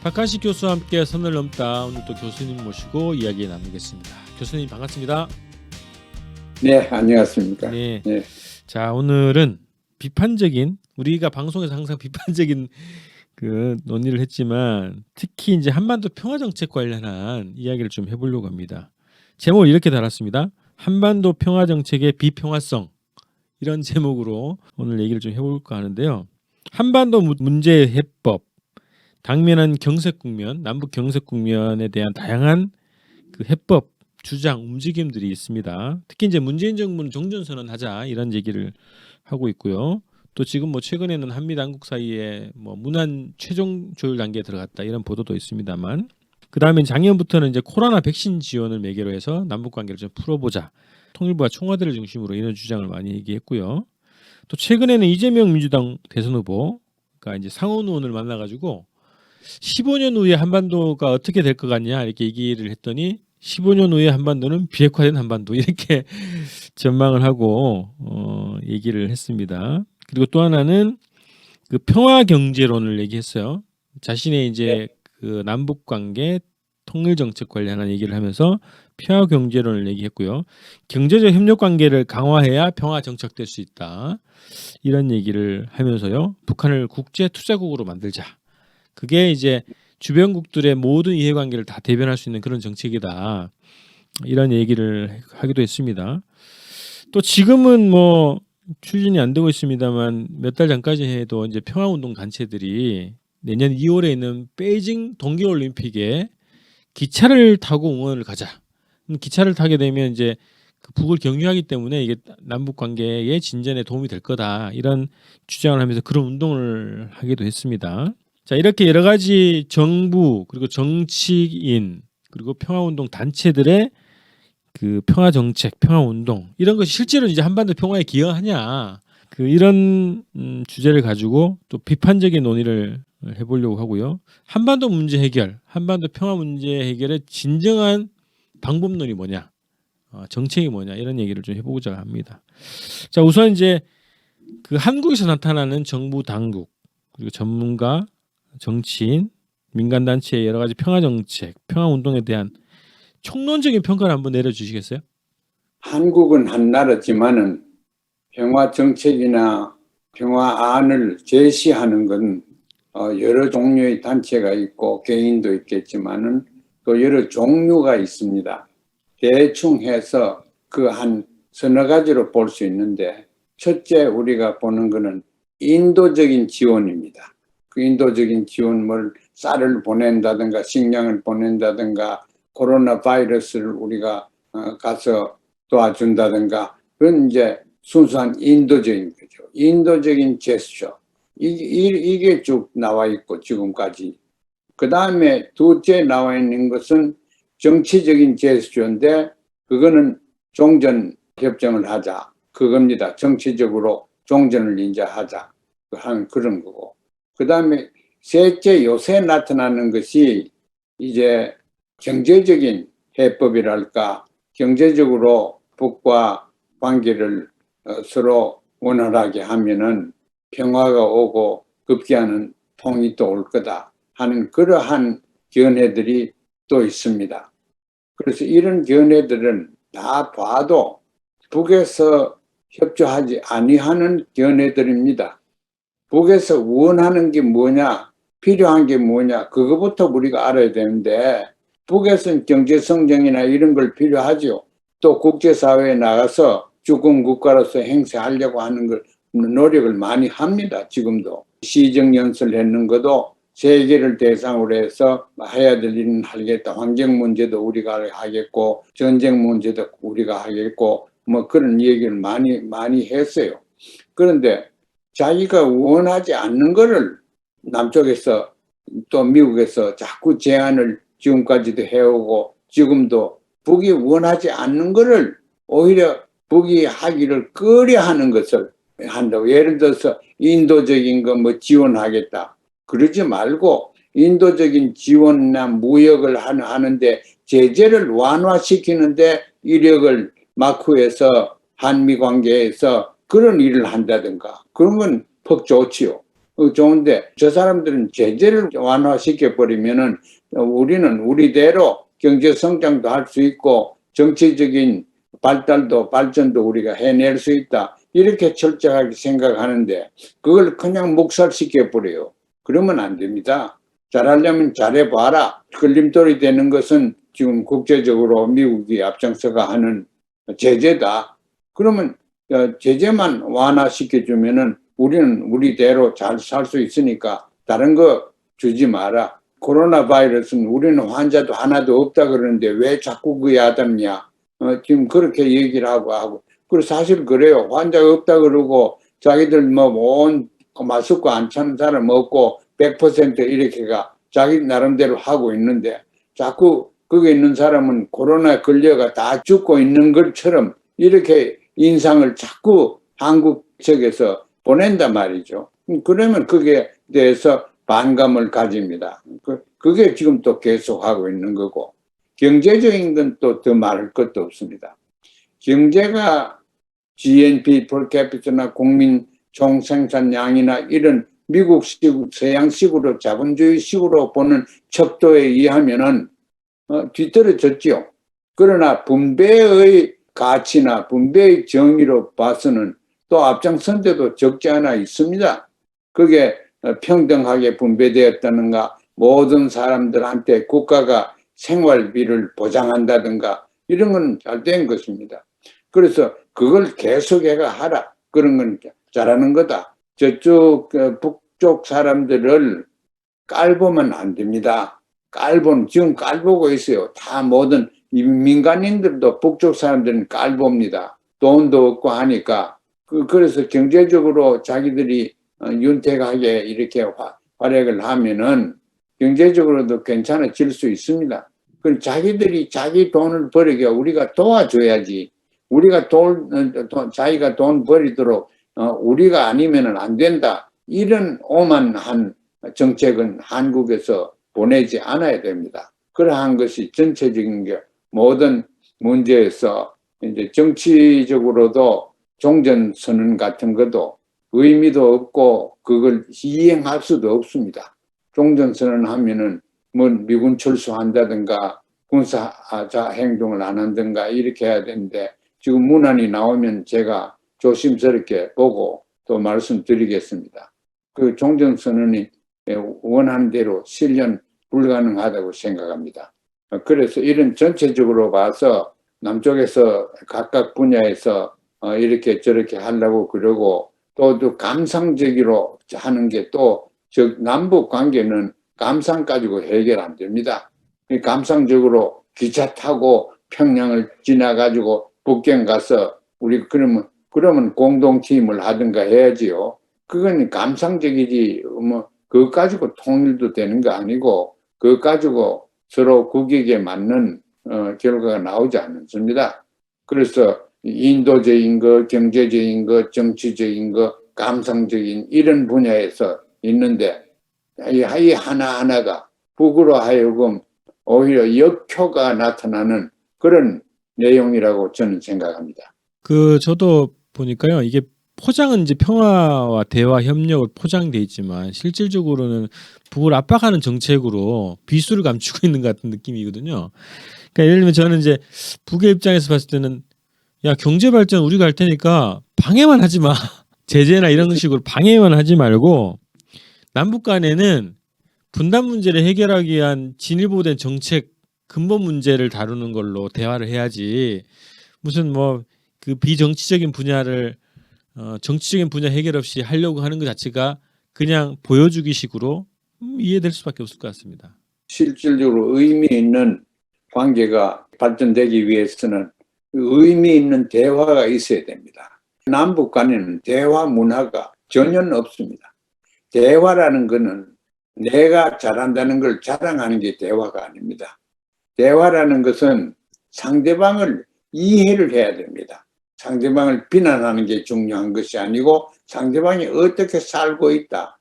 박한식 교수와 함께 선을 넘다. 오늘 또 교수님 모시고 이야기 나누겠습니다. 교수님 반갑습니다. 네, 안녕하십니까. 네. 네. 자, 오늘은 비판적인, 우리가 방송에서 항상 비판적인 그 논의를 했지만 특히 이제 한반도 평화 정책 관련한 이야기를 좀 해보려고 합니다. 제목을 이렇게 달았습니다. 한반도 평화 정책의 비평화성, 이런 제목으로 오늘 얘기를 좀 해볼까 하는데요. 한반도 문제 해법, 당면한 경색 국면, 남북 경색 국면에 대한 다양한 그 해법, 주장, 움직임들이 있습니다. 특히 이제 문재인 정부는 종전선언하자 이런 얘기를 하고 있고요. 또 지금 뭐 최근에는 한미 당국 사이에 뭐 문안 최종 조율 단계에 들어갔다 이런 보도도 있습니다만, 그 다음에 작년부터는 이제 코로나 백신 지원을 매개로 해서 남북 관계를 좀 풀어보자. 통일부와 청와대를 중심으로 이런 주장을 많이 얘기했고요. 또 최근에는 이재명 민주당 대선 후보가 이제 상원 의원을 만나가지고 15년 후에 한반도가 어떻게 될 것 같냐 이렇게 얘기를 했더니 15년 후에 한반도는 비핵화된 한반도 이렇게 전망을 하고 얘기를 했습니다. 그리고 또 하나는 그 평화 경제론을 얘기했어요. 자신의 이제 그 남북 관계 통일 정책 관련한 얘기를 하면서 평화 경제론을 얘기했고요. 경제적 협력 관계를 강화해야 평화 정착될 수 있다. 이런 얘기를 하면서요. 북한을 국제 투자국으로 만들자. 그게 이제 주변국들의 모든 이해관계를 다 대변할 수 있는 그런 정책이다. 이런 얘기를 하기도 했습니다. 또 지금은 뭐 추진이 안 되고 있습니다만 몇 달 전까지 해도 이제 평화운동 단체들이 내년 2월에 있는 베이징 동계올림픽에 기차를 타고 응원을 가자. 기차를 타게 되면 이제 그 북을 경유하기 때문에 이게 남북 관계의 진전에 도움이 될 거다. 이런 주장을 하면서 그런 운동을 하기도 했습니다. 자, 이렇게 여러 가지 정부 그리고 정치인 그리고 평화운동 단체들의 그 평화 정책, 평화 운동 이런 것이 실제로 이제 한반도 평화에 기여하냐 그 이런 주제를 가지고 또 비판적인 논의를 해보려고 하고요. 한반도 문제 해결, 한반도 평화 문제 해결의 진정한 방법론이 뭐냐, 정책이 뭐냐 이런 얘기를 좀 해보고자 합니다. 자, 우선 이제 그 한국에서 나타나는 정부 당국 그리고 전문가, 정치인, 민간 단체의 여러 가지 평화 정책, 평화 운동에 대한 총론적인 평가를 한번 내려주시겠어요? 한국은 한 나라지만은 평화 정책이나 평화안을 제시하는 건 여러 종류의 단체가 있고 개인도 있겠지만은 또 여러 종류가 있습니다. 대충 해서 그 한 서너 가지로 볼 수 있는데, 첫째 우리가 보는 거는 인도적인 지원입니다. 그 인도적인 지원, 뭘 쌀을 보낸다든가 식량을 보낸다든가 코로나 바이러스를 우리가 가서 도와준다든가, 그건 이제 순수한 인도적인 거죠. 인도적인 제스처. 이게 쭉 나와 있고 지금까지. 그 다음에 둘째 나와 있는 것은 정치적인 제스처인데, 그거는 종전 협정을 하자. 그겁니다. 정치적으로 종전을 인정하자. 하는 그런 거고. 그 다음에 셋째 요새 나타나는 것이 이제 경제적인 해법이랄까, 경제적으로 북과 관계를 서로 원활하게 하면은 평화가 오고 급기야는 통일도 올 거다 하는 그러한 견해들이 또 있습니다. 그래서 이런 견해들은 다 봐도 북에서 협조하지 아니하는 견해들입니다. 북에서 원하는 게 뭐냐, 필요한 게 뭐냐, 그거부터 우리가 알아야 되는데, 북에서는 경제성장이나 이런 걸 필요하죠. 또 국제사회에 나가서 주권 국가로서 행세하려고 하는 걸 노력을 많이 합니다. 지금도 시정연설 했는 것도 세계를 대상으로 해서 해야 될 일은 하겠다. 환경 문제도 우리가 하겠고 전쟁 문제도 우리가 하겠고 뭐 그런 얘기를 많이 했어요. 그런데 자기가 원하지 않는 거를 남쪽에서 또 미국에서 자꾸 제안을 지금까지도 해오고, 지금도 북이 원하지 않는 거를 오히려 북이 하기를 꺼려하는 것을 한다고. 예를 들어서 인도적인 거 뭐 지원하겠다 그러지 말고, 인도적인 지원이나 무역을 하는데 제재를 완화시키는데 이력을 마크해서 한미 관계에서 그런 일을 한다든가, 그런 건 퍽 좋지요. 좋은데 저 사람들은 제재를 완화시켜 버리면은 우리는 우리대로 경제 성장도 할 수 있고 정치적인 발전도 우리가 해낼 수 있다. 이렇게 철저하게 생각하는데 그걸 그냥 묵살시켜 버려요. 그러면 안 됩니다. 잘하려면 잘해봐라. 걸림돌이 되는 것은 지금 국제적으로 미국이 앞장서가 하는 제재다. 그러면 제재만 완화시켜주면은 우리는 우리대로 잘 살 수 있으니까 다른 거 주지 마라. 코로나 바이러스는 우리는 환자도 하나도 없다 그러는데 왜 자꾸 그게 야단냐. 지금 그렇게 얘기를 하고. 그리고 사실 그래요. 환자가 없다 그러고 자기들 온 마스크 안 차는 사람 없고 100% 이렇게가 자기 나름대로 하고 있는데 자꾸 거기 있는 사람은 코로나 걸려가 다 죽고 있는 것처럼 이렇게 인상을 자꾸 한국 측에서 보낸단 말이죠. 그러면 거기에 대해서 반감을 가집니다. 그게 지금 또 계속하고 있는 거고 경제적인 건 또 더 말할 것도 없습니다. 경제가 GNP per capita나 국민 총생산량이나 이런 미국식 서양식으로 자본주의식으로 보는 척도에 의하면은 뒤떨어졌죠. 그러나 분배의 가치나 분배의 정의로 봐서는 또 앞장선 데도 적지 않아 있습니다. 그게 평등하게 분배되었다는가, 모든 사람들한테 국가가 생활비를 보장한다든가 이런 건 잘 된 것입니다. 그래서 그걸 계속해가 하라. 그런 건 잘하는 거다. 저쪽 북쪽 사람들을 깔보면 안 됩니다. 지금 깔보고 있어요. 다 모든 민간인들도 북쪽 사람들은 깔봅니다. 돈도 없고 하니까. 그래서 경제적으로 자기들이 윤택하게 이렇게 활약을 하면은 경제적으로도 괜찮아질 수 있습니다. 그럼 자기들이 자기 돈을 벌게 우리가 도와줘야지. 우리가 자기가 돈 벌이도록 우리가 아니면은 안 된다. 이런 오만한 정책은 한국에서 보내지 않아야 됩니다. 그러한 것이 전체적인 게 모든 문제에서 이제 정치적으로도 종전선언 같은 것도 의미도 없고 그걸 이행할 수도 없습니다. 종전선언 하면은 뭐 미군 철수한다든가 군사 행동을 안 한다든가 이렇게 해야 되는데 지금 문안이 나오면 제가 조심스럽게 보고 또 말씀드리겠습니다. 그 종전선언이 원하는 대로 실현 불가능하다고 생각합니다. 그래서 이런 전체적으로 봐서 남쪽에서 각각 분야에서 이렇게 저렇게 하려고 그러고 또 감상적으로 하는 게 또 남북 관계는 감상 가지고 해결 안 됩니다. 감상적으로 기차 타고 평양을 지나가지고 북경 가서 우리 그러면 공동팀을 하든가 해야지요. 그건 감상적이지 뭐 그것 가지고 통일도 되는 거 아니고 그것 가지고 서로 국익에 맞는 결과가 나오지 않습니다. 그래서 인도적인 거, 경제적인 거, 정치적인 거, 감상적인 이런 분야에서 있는데 이 하나하나가 북으로 하여금 오히려 역효가 나타나는 그런 내용이라고 저는 생각합니다. 저도 보니까요. 이게 포장은 이제 평화와 대화 협력을 포장돼 있지만 실질적으로는 북을 압박하는 정책으로 비수를 감추고 있는 것 같은 느낌이거든요. 그러니까 예를 들면 저는 이제 북의 입장에서 봤을 때는 야, 경제 발전 우리가 할 테니까 방해만 하지 마. 제재나 이런 식으로 방해만 하지 말고 남북 간에는 분단 문제를 해결하기 위한 진일보된 정책 근본 문제를 다루는 걸로 대화를 해야지 무슨 뭐 그 비정치적인 분야를 정치적인 분야 해결 없이 하려고 하는 것 자체가 그냥 보여주기 식으로 이해될 수밖에 없을 것 같습니다. 실질적으로 의미 있는 관계가 발전되기 위해서는 의미 있는 대화가 있어야 됩니다. 남북 간에는 대화 문화가 전혀 없습니다. 대화라는 것은 내가 잘한다는 걸 자랑하는 게 대화가 아닙니다. 대화라는 것은 상대방을 이해를 해야 됩니다. 상대방을 비난하는 게 중요한 것이 아니고 상대방이 어떻게 살고 있다.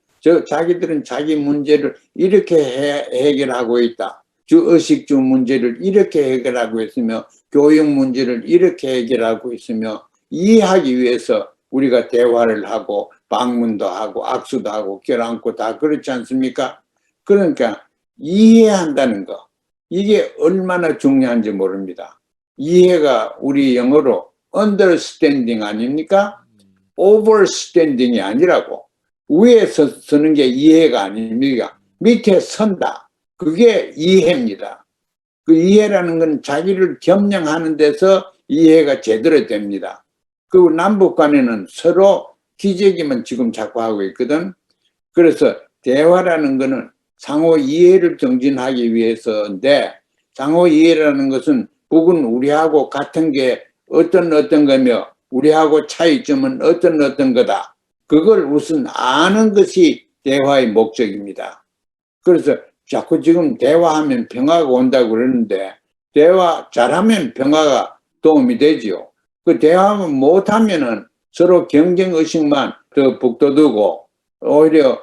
자기들은 자기 문제를 이렇게 해결하고 있다. 의식주 문제를 이렇게 해결하고 있으며 교육 문제를 이렇게 해결하고 있으며 이해하기 위해서 우리가 대화를 하고 방문도 하고 악수도 하고 껴안고 다 그렇지 않습니까? 그러니까 이해한다는 거, 이게 얼마나 중요한지 모릅니다. 이해가 우리 영어로 understanding 아닙니까? overstanding이 아니라고. 위에서 서는 게 이해가 아닙니다. 밑에 선다. 그게 이해입니다. 그 이해라는 건 자기를 겸양하는 데서 이해가 제대로 됩니다. 그리고 남북 간에는 서로 기재기만 지금 자꾸 하고 있거든. 그래서 대화라는 거는 상호 이해를 정진하기 위해서인데, 상호 이해라는 것은 북은 우리하고 같은 게 어떤 거며 우리하고 차이점은 어떤 거다. 그걸 우선 아는 것이 대화의 목적입니다. 그래서 자꾸 지금 대화하면 평화가 온다고 그러는데, 대화 잘하면 평화가 도움이 되지요. 그 대화만 못하면은 서로 경쟁의식만 더 북돋우고 오히려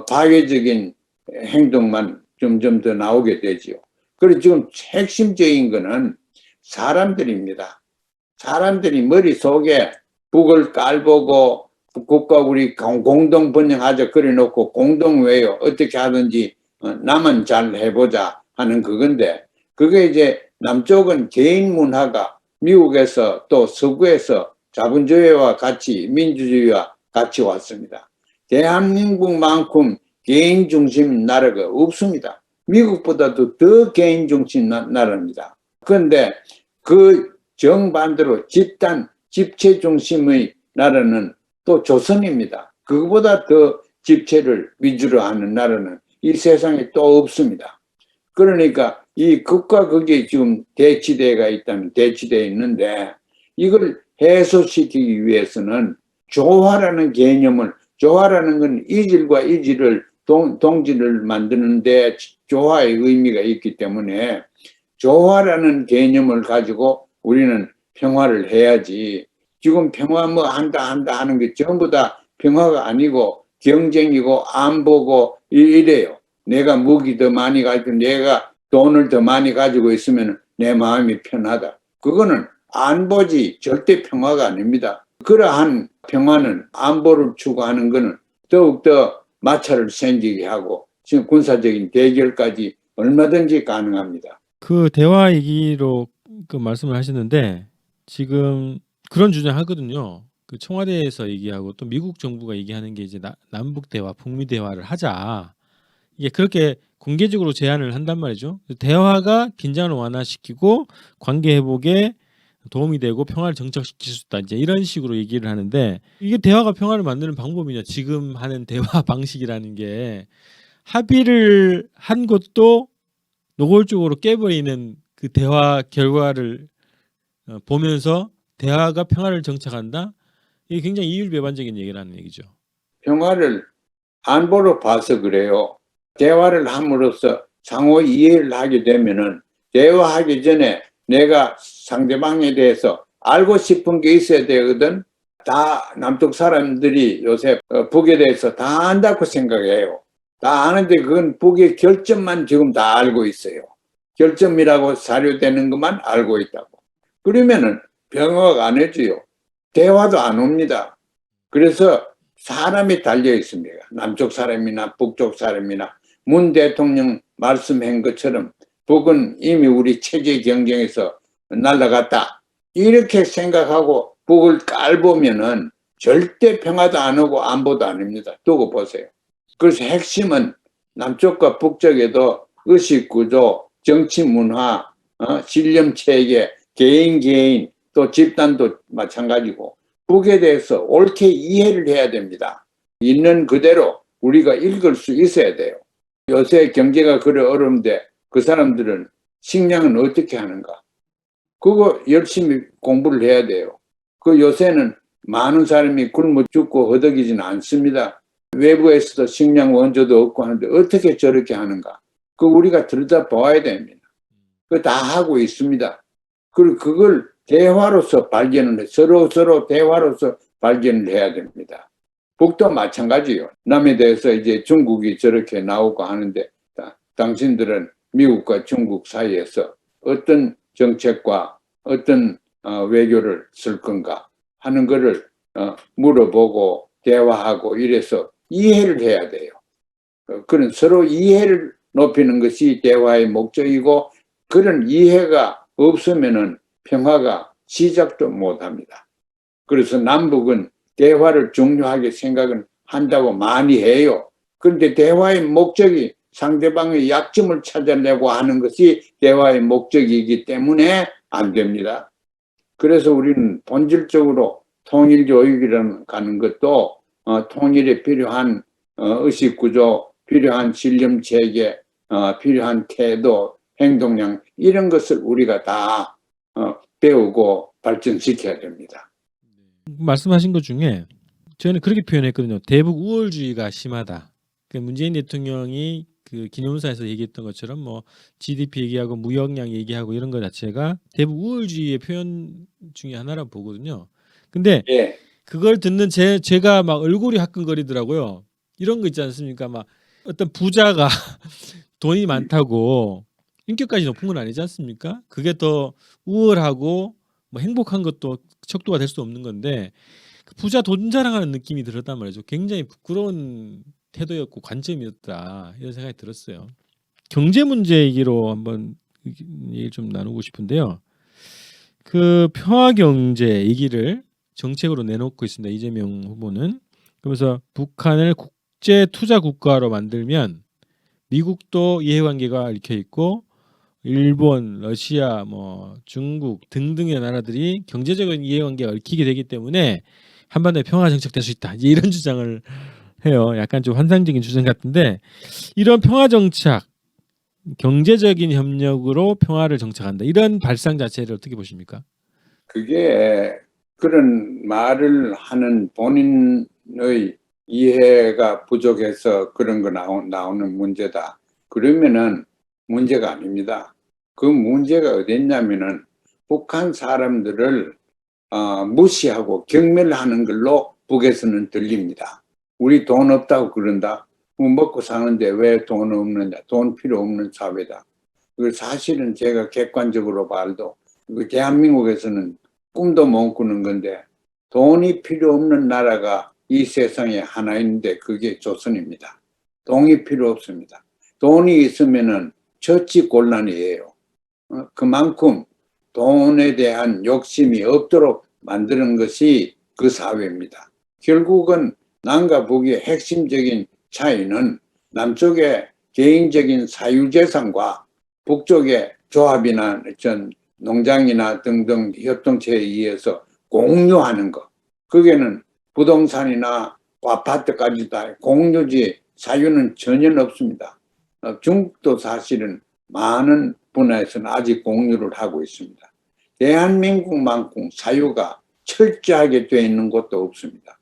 파괴적인 행동만 점점 더 나오게 되지요. 그리고 지금 핵심적인 거는 사람들입니다. 사람들이 머릿속에 북을 깔보고 국가 우리 공동 번영하자 그래놓고 공동외요 어떻게 하든지 남은 잘 해보자 하는 그건데, 그게 이제 남쪽은 개인 문화가 미국에서 또 서구에서 자본주의와 같이 민주주의와 같이 왔습니다. 대한민국만큼 개인 중심 나라가 없습니다. 미국보다도 더 개인 중심 나라입니다. 그런데 그 정반대로 집단 집체 중심의 나라는 또 조선입니다. 그거보다 더 집체를 위주로 하는 나라는 이 세상에 또 없습니다. 그러니까 이 극과 극이 지금 대치대가 있다면 대치대에 있는데, 이걸 해소시키기 위해서는 조화라는 개념을, 조화라는 건 이질과 이질을 동질을 만드는데 조화의 의미가 있기 때문에 조화라는 개념을 가지고 우리는 평화를 해야지, 지금 평화 뭐 한다 하는 게 전부 다 평화가 아니고 경쟁이고 안보고 이래요. 내가 무기 더 많이 가지고 내가 돈을 더 많이 가지고 있으면 내 마음이 편하다. 그거는 안보지 절대 평화가 아닙니다. 그러한 평화는, 안보를 추구하는 것은 더욱더 마찰을 생기게 하고 지금 군사적인 대결까지 얼마든지 가능합니다. 그 대화 얘기로 그 말씀을 하시는데, 지금 그런 주장하거든요. 그 청와대에서 얘기하고 또 미국 정부가 얘기하는 게 이제 남북 대화, 북미 대화를 하자. 이게 그렇게 공개적으로 제안을 한단 말이죠. 대화가 긴장을 완화시키고 관계 회복에 도움이 되고 평화를 정착시킬 수 있다. 이제 이런 식으로 얘기를 하는데, 이게 대화가 평화를 만드는 방법이냐? 지금 하는 대화 방식이라는 게 합의를 한 것도 노골적으로 깨버리는 그 대화 결과를 보면서 대화가 평화를 정착한다? 이게 굉장히 이율배반적인 얘기라는 얘기죠. 평화를 안보로 봐서 그래요. 대화를 함으로써 상호 이해를 하게 되면은, 대화하기 전에 내가 상대방에 대해서 알고 싶은 게 있어야 되거든. 다 남쪽 사람들이 요새 북에 대해서 다 안다고 생각해요. 다 아는데 그건 북의 결점만 지금 다 알고 있어요. 결점이라고 사료되는 것만 알고 있다고. 그러면은 평화가 안 해줘요. 대화도 안 옵니다. 그래서 사람이 달려 있습니다. 남쪽 사람이나 북쪽 사람이나. 문 대통령 말씀한 것처럼 북은 이미 우리 체제 경쟁에서 날아갔다, 이렇게 생각하고 북을 깔보면은 절대 평화도 안 오고 안보도 아닙니다. 두고 보세요. 그래서 핵심은 남쪽과 북쪽에도 의식구조, 정치 문화, 신념 체계, 개인 또 집단도 마찬가지고 북에 대해서 옳게 이해를 해야 됩니다. 있는 그대로 우리가 읽을 수 있어야 돼요. 요새 경제가 그래 어려운데 그 사람들은 식량은 어떻게 하는가? 그거 열심히 공부를 해야 돼요. 그 요새는 많은 사람이 굶어 죽고 허덕이지는 않습니다. 외부에서도 식량 원조도 없고 하는데 어떻게 저렇게 하는가? 그 우리가 들여다봐야 됩니다. 그거 다 하고 있습니다. 그리고 그걸 대화로서 발견을 해, 서로 대화로서 발견을 해야 됩니다. 북도 마찬가지요. 남에 대해서 이제 중국이 저렇게 나오고 하는데, 당신들은 미국과 중국 사이에서 어떤 정책과 어떤 외교를 쓸 건가 하는 거를 물어보고 대화하고 이래서 이해를 해야 돼요. 그런 서로 이해를 높이는 것이 대화의 목적이고 그런 이해가 없으면은 평화가 시작도 못합니다. 그래서 남북은 대화를 중요하게 생각은 한다고 많이 해요. 그런데 대화의 목적이 상대방의 약점을 찾아내고 하는 것이 대화의 목적이기 때문에 안 됩니다. 그래서 우리는 본질적으로 통일교육이라는 가는 것도 통일에 필요한 의식구조, 필요한 신념체계, 필요한 태도, 행동량 이런 것을 우리가 다 배우고 발전시켜야 됩니다. 말씀하신 것 중에 저는 그렇게 표현했거든요. 대북 우월주의가 심하다. 문재인 대통령이 그 기념사에서 얘기했던 것처럼 뭐 GDP 얘기하고 무역량 얘기하고 이런 것 자체가 대북 우월주의의 표현 중에 하나라고 보거든요. 근데 예. 그걸 듣는 제가 막 얼굴이 화끈거리더라고요. 이런 거 있지 않습니까? 막 어떤 부자가 돈이 많다고 인격까지 높은 건 아니지 않습니까? 그게 더 우월하고 뭐 행복한 것도 척도가 될 수 없는 건데 그 부자 돈 자랑하는 느낌이 들었단 말이죠. 굉장히 부끄러운 태도였고 관점이었다 이런 생각이 들었어요. 경제 문제 얘기로 한번 얘기 좀 나누고 싶은데요. 그 평화 경제 얘기를 정책으로 내놓고 있습니다. 이재명 후보는. 그래서 북한을 국제 투자 국가로 만들면 미국도 이해관계가 얽혀 있고 일본, 러시아, 뭐 중국 등등의 나라들이 경제적인 이해관계가 얽히게 되기 때문에 한반도에 평화 정착될 수 있다. 이제 이런 주장을 해요. 약간 좀 환상적인 주장 같은데 이런 평화 정착, 경제적인 협력으로 평화를 정착한다. 이런 발상 자체를 어떻게 보십니까? 그게 그런 말을 하는 본인의 이해가 부족해서 그런 거 나오는 문제다. 그러면은 문제가 아닙니다. 그 문제가 어디 있냐면은 북한 사람들을 무시하고 경멸하는 걸로 북에서는 들립니다. 우리 돈 없다고 그런다. 뭐 먹고 사는데 왜 돈 없느냐. 돈 필요 없는 사회다. 그 사실은 제가 객관적으로 봐도 대한민국에서는 꿈도 못 꾸는 건데 돈이 필요 없는 나라가 이 세상에 하나 있는데 그게 조선입니다. 돈이 필요 없습니다. 돈이 있으면은 처치곤란이에요. 그만큼 돈에 대한 욕심이 없도록 만드는 것이 그 사회입니다. 결국은 남과 북의 핵심적인 차이는 남쪽의 개인적인 사유재산과 북쪽의 조합이나 농장이나 등등 협동체에 의해서 공유하는 것. 그게는 부동산이나 아파트까지 다 공유지 사유는 전혀 없습니다. 중국도 사실은 많은 분야에서는 아직 공유를 하고 있습니다. 대한민국만큼 사유가 철저하게 되어 있는 곳도 없습니다.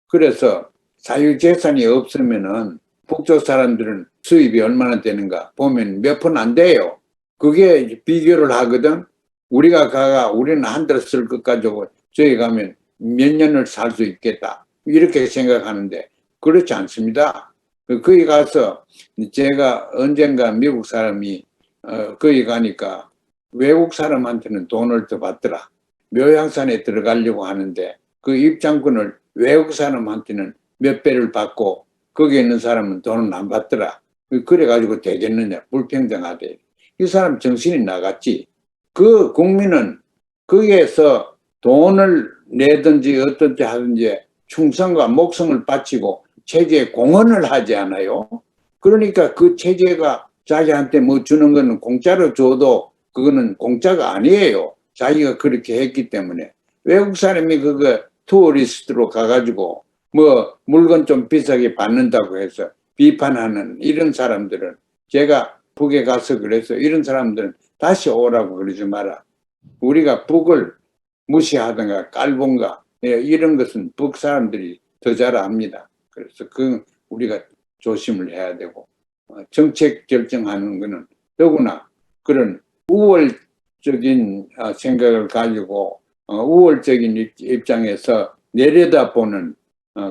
그래서 사유재산이 없으면은 북쪽 사람들은 수입이 얼마나 되는가 보면 몇 푼 안 돼요. 그게 비교를 하거든. 우리는 한 달 쓸 것 가지고 저기 가면 몇 년을 살 수 있겠다. 이렇게 생각하는데 그렇지 않습니다. 거기 가서 제가 언젠가 미국 사람이 거기 가니까 외국 사람한테는 돈을 더 받더라. 묘향산에 들어가려고 하는데 그 입장권을 외국 사람한테는 몇 배를 받고 거기 있는 사람은 돈을 안 받더라. 그래가지고 되겠느냐. 불평등하대. 이 사람 정신이 나갔지. 그 국민은 거기에서 돈을 내든지 어떻게 하든지 충성과 목성을 바치고 체제에 공헌을 하지 않아요. 그러니까 그 체제가 자기한테 뭐 주는 거는 공짜로 줘도 그거는 공짜가 아니에요. 자기가 그렇게 했기 때문에. 외국 사람이 그거 투어리스트로 가가지고 뭐 물건 좀 비싸게 받는다고 해서 비판하는 이런 사람들은 제가 북에 가서 그래서 이런 사람들은 다시 오라고 그러지 마라. 우리가 북을 무시하든가 깔본가 이런 것은 북 사람들이 더 잘 압니다. 그래서 그 우리가 조심을 해야 되고 정책 결정하는 것은 더구나 그런 우월적인 생각을 가지고 우월적인 입장에서 내려다보는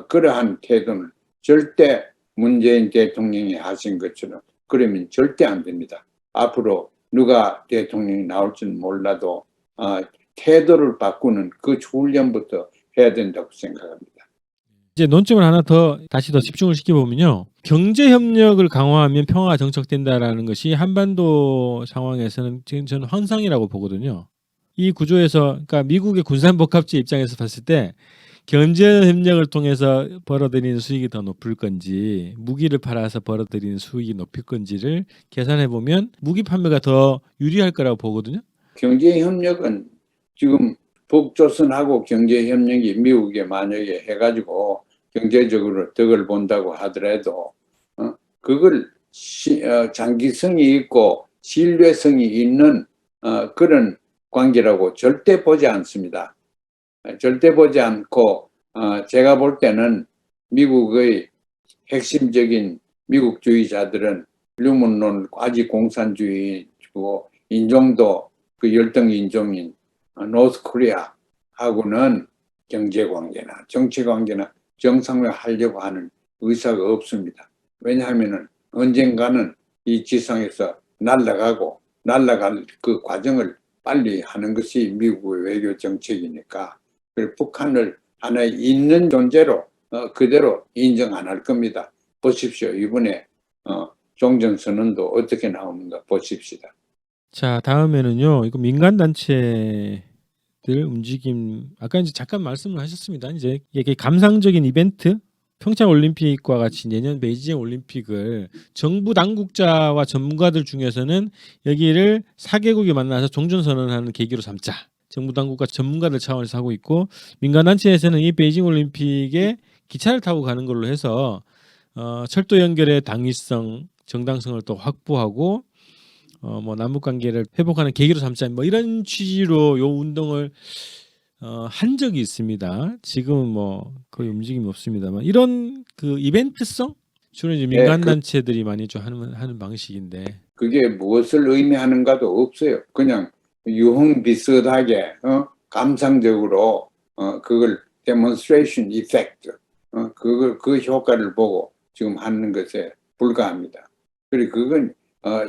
그러한 태도는 절대 문재인 대통령이 하신 것처럼 그러면 절대 안 됩니다. 앞으로 누가 대통령이 나올지는 몰라도 태도를 바꾸는 그 훈련부터 해야 된다고 생각합니다. 이제 논점을 하나 더 다시 더 집중을 시켜보면요. 경제 협력을 강화하면 평화가 정착된다라는 것이 한반도 상황에서는 지금 저는 환상이라고 보거든요. 이 구조에서 그러니까 미국의 군산복합체 입장에서 봤을 때 경제 협력을 통해서 벌어들이는 수익이 더 높을 건지 무기를 팔아서 벌어들이는 수익이 높을 건지를 계산해 보면 무기 판매가 더 유리할 거라고 보거든요. 경제협력은 지금 북조선하고 경제협력이 미국에 만약에 해가지고 경제적으로 덕을 본다고 하더라도 그걸 장기성이 있고 신뢰성이 있는 그런 관계라고 절대 보지 않습니다. 절대 보지 않고 제가 볼 때는 미국의 핵심적인 미국주의자들은 류문론 아직 공산주의고 인종도 그 열등 인종인 노스코리아하고는 경제관계나 정치관계나 정상화하려고 하는 의사가 없습니다. 왜냐하면 언젠가는 이 지상에서 날아갈 그 과정을 빨리 하는 것이 미국의 외교 정책이니까 북한을 하나의 있는 존재로 그대로 인정 안 할 겁니다. 보십시오. 이번에 종전선언도 어떻게 나오는가 보십시다. 자, 다음에는요. 이거 민간 단체들 움직임 아까 이제 잠깐 말씀을 하셨습니다. 이제 이게 감상적인 이벤트 평창 올림픽과 같이 내년 베이징 올림픽을 정부 당국자와 전문가들 중에서는 여기를 4개국이 만나서 종전선언하는 계기로 삼자. 정부 당국과 전문가들 차원에서 하고 있고 민간 단체에서는 이 베이징 올림픽에 기차를 타고 가는 걸로 해서 철도 연결의 당위성, 정당성을 또 확보하고 뭐 남북 관계를 회복하는 계기로 삼자. 뭐 이런 취지로 요 운동을 한 적이 있습니다. 지금은 뭐 거의 움직임이 없습니다만 이런 그 이벤트성 주로 이제 민간 단체들이 많이 좀 하는 방식인데 그게 무엇을 의미하는가도 없어요. 그냥 유흥 비슷하게 감상적으로 그걸 demonstration effect 그 효과를 보고 지금 하는 것에 불과합니다. 그리고 그건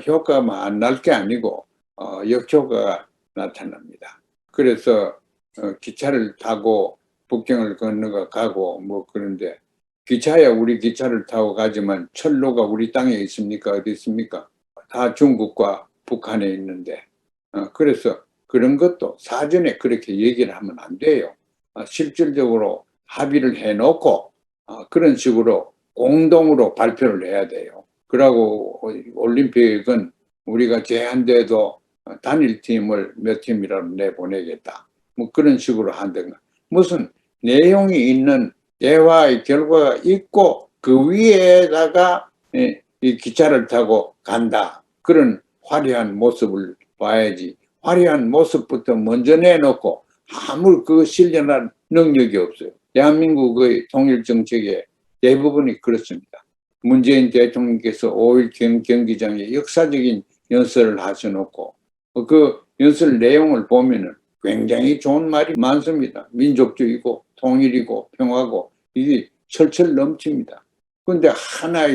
효과만 안 날 게 아니고 역효과가 나타납니다. 그래서 기차를 타고 북경을 건너가 가고 뭐 그런데 기차야 우리 기차를 타고 가지만 철로가 우리 땅에 있습니까? 어디 있습니까? 다 중국과 북한에 있는데 그래서 그런 것도 사전에 그렇게 얘기를 하면 안 돼요. 실질적으로 합의를 해놓고 그런 식으로 공동으로 발표를 해야 돼요. 그러고 올림픽은 우리가 제한돼도 단일팀을 몇 팀이라도 내보내겠다. 뭐 그런 식으로 한다든가. 무슨 내용이 있는 대화의 결과가 있고 그 위에다가 이 기차를 타고 간다. 그런 화려한 모습을 봐야지. 화려한 모습부터 먼저 내놓고 아무 그 실현할 능력이 없어요. 대한민국의 통일 정책의 대부분이 그렇습니다. 문재인 대통령께서 5일 경기장에 역사적인 연설을 하셔놓고 그 연설 내용을 보면은 굉장히 좋은 말이 많습니다. 민족주의고 통일이고 평화고 이게 철철 넘칩니다. 그런데 하나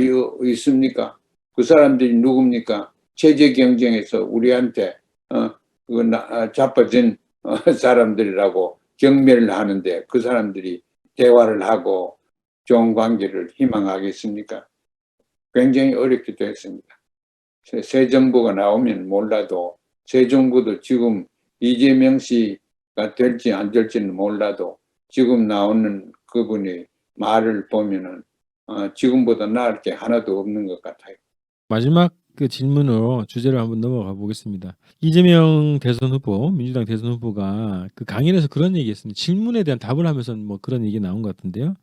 있습니까? 그 사람들이 누굽니까? 체제 경쟁에서 우리한테 자빠진 사람들이라고 경멸을 하는데 그 사람들이 대화를 하고 좋은 관계를 희망하겠습니까? 굉장히 어렵게 됐습니다. 새 정부가 나오면 몰라도 새 정부도 지금 이재명 씨가 될지 안 될지는 몰라도 지금 나오는 그분의 말을 보면은 지금보다 나을 게 하나도 없는 것 같아요. 마지막 그 질문으로 주제를 한번 넘어가 보겠습니다. 이재명 대선 후보, 민주당 대선 후보가 그 강연에서 그런 얘기했습니다. 질문에 대한 답을 하면서 뭐 그런 얘기 나온 것 같은데요.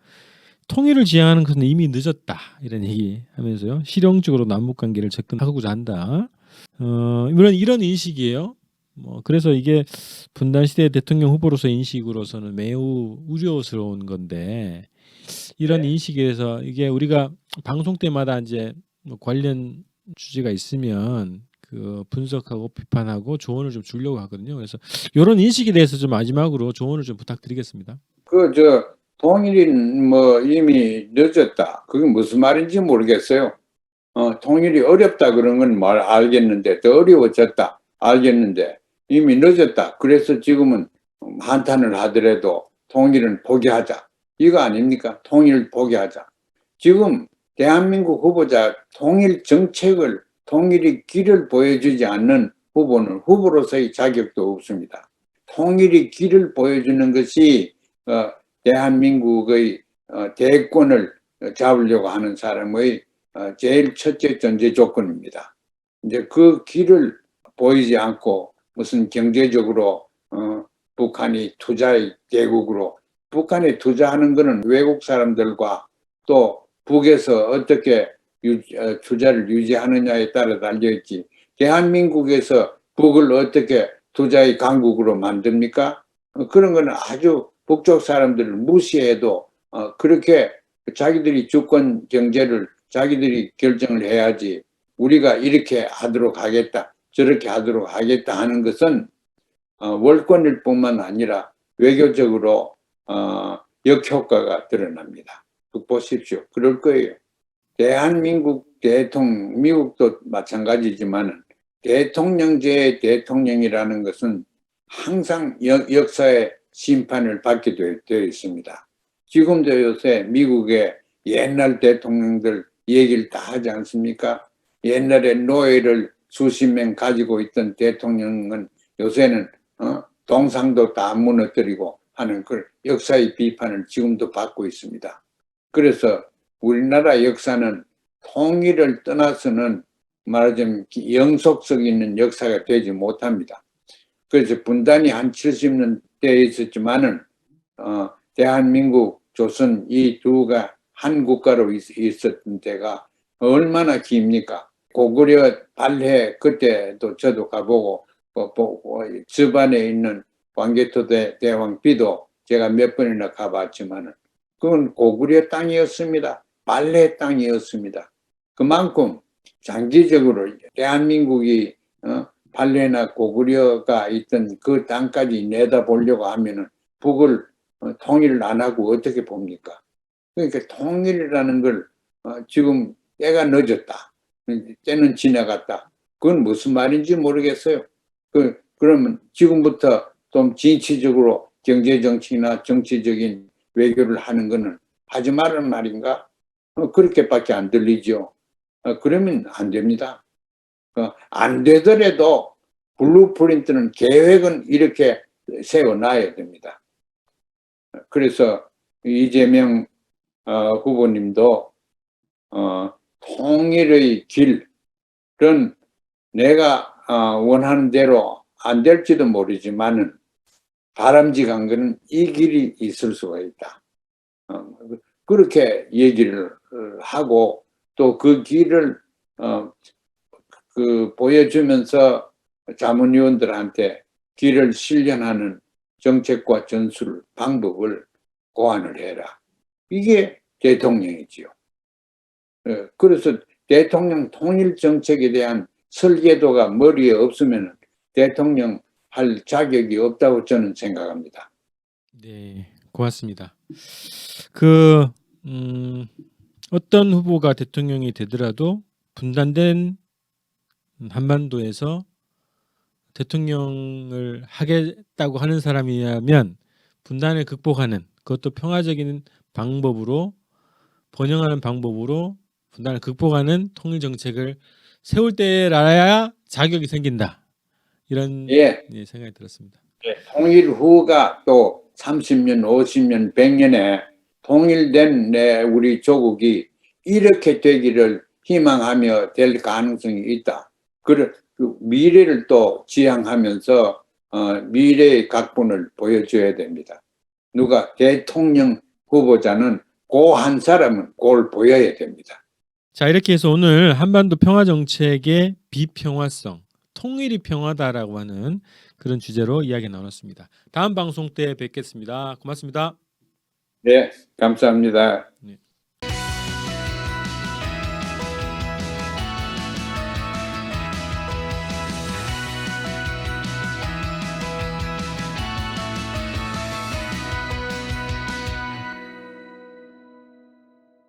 통일을 지향하는 것은 이미 늦었다 이런 얘기하면서요. 실용적으로 남북 관계를 접근하고자 한다. 이런 인식이에요. 뭐 그래서 이게 분단 시대 대통령 후보로서 인식으로서는 매우 우려스러운 건데 이런 인식에서 이게 우리가 방송 때마다 이제 뭐 관련 주제가 있으면 그 분석하고 비판하고 조언을 좀 주려고 하거든요. 그래서 이런 인식에 대해서 좀 마지막으로 조언을 좀 부탁드리겠습니다. 통일이 뭐 이미 늦었다. 그게 무슨 말인지 모르겠어요. 통일이 어렵다 그런 건 알겠는데 더 어려워졌다 알겠는데 이미 늦었다. 그래서 지금은 한탄을 하더라도 통일은 포기하자. 이거 아닙니까? 통일 포기하자. 지금 대한민국 후보자 통일 정책을, 통일의 길을 보여주지 않는 후보는 후보로서의 자격도 없습니다. 통일의 길을 보여주는 것이 대한민국의 대권을 잡으려고 하는 사람의 제일 첫째 전제 조건입니다. 이제 그 길을 보이지 않고 무슨 경제적으로 북한이 투자의 대국으로, 북한에 투자하는 것은 외국 사람들과 또 북에서 어떻게 투자를 유지하느냐에 따라 달려있지, 대한민국에서 북을 어떻게 투자의 강국으로 만듭니까? 그런 거는 아주 북쪽 사람들을 무시해도 그렇게 자기들이 주권 경제를 자기들이 결정을 해야지, 우리가 이렇게 하도록 하겠다, 저렇게 하도록 하겠다 하는 것은 월권일 뿐만 아니라 외교적으로 역효과가 드러납니다. 보십시오. 그럴 거예요. 대한민국 대통령, 미국도 마찬가지지만 대통령제의 대통령이라는 것은 항상 역사의 심판을 받게 되어 있습니다. 지금도 요새 미국의 옛날 대통령들 얘기를 다 하지 않습니까? 옛날에 노예를 수십 명 가지고 있던 대통령은 요새는 동상도 다 무너뜨리고 하는 그 역사의 비판을 지금도 받고 있습니다. 그래서 우리나라 역사는 통일을 떠나서는 말하자면 영속성 있는 역사가 되지 못합니다. 그래서 분단이 한 70년대에 있었지만은 대한민국, 조선 이 두가 한 국가로 있었던 때가 얼마나 깁니까? 고구려 발해 그때도 저도 가보고 집안에 있는 광개토 대왕 비도 제가 몇 번이나 가봤지만은 그건 고구려 땅이었습니다. 발해 땅이었습니다. 그만큼 장기적으로 대한민국이 발해나 고구려가 있던 그 땅까지 내다보려고 하면은 북을 통일을 안 하고 어떻게 봅니까? 그러니까 통일이라는 걸 지금 때가 늦었다, 때는 지나갔다, 그건 무슨 말인지 모르겠어요. 그러면 지금부터 좀 진취적으로 경제정치나 정치적인 외교를 하는 거는 하지 말라는 말인가? 그렇게밖에 안 들리죠. 그러면 안 됩니다. 안 되더라도 블루프린트는, 계획은 이렇게 세워놔야 됩니다. 그래서 이재명 후보님도 통일의 길은 내가 원하는 대로 안 될지도 모르지만은 바람직한 것은 이 길이 있을 수가 있다. 그렇게 얘기를 하고 또 그 길을 보여주면서 자문위원들한테 길을 실현하는 정책과 전술, 방법을 고안을 해라. 이게 대통령이지요. 그래서 대통령 통일 정책에 대한 설계도가 머리에 없으면 대통령 할 자격이 없다고 저는 생각합니다. 네, 고맙습니다. 어떤 후보가 대통령이 되더라도 분단된 한반도에서 대통령을 하겠다고 하는 사람이라면 분단을 극복하는, 그것도 평화적인 방법으로, 번영하는 방법으로 분단을 극복하는 통일 정책을 세울 때라야 자격이 생긴다, 이런 생각이 들었습니다. 통일 후가 또 30년, 50년, 100년에 통일된 우리 조국이 이렇게 되기를 희망하며 될 가능성이 있다. 그 미래를 또 지향하면서 미래의 각본을 보여줘야 됩니다. 누가 대통령 후보자는 그 한 사람은 그걸 보여야 됩니다. 자, 이렇게 해서 오늘 한반도 평화 정책의 비평화성, 통일이 평화다라고 하는 그런 주제로 이야기 나눴습니다. 다음 방송 때 뵙겠습니다. 고맙습니다. 네, 감사합니다. 네.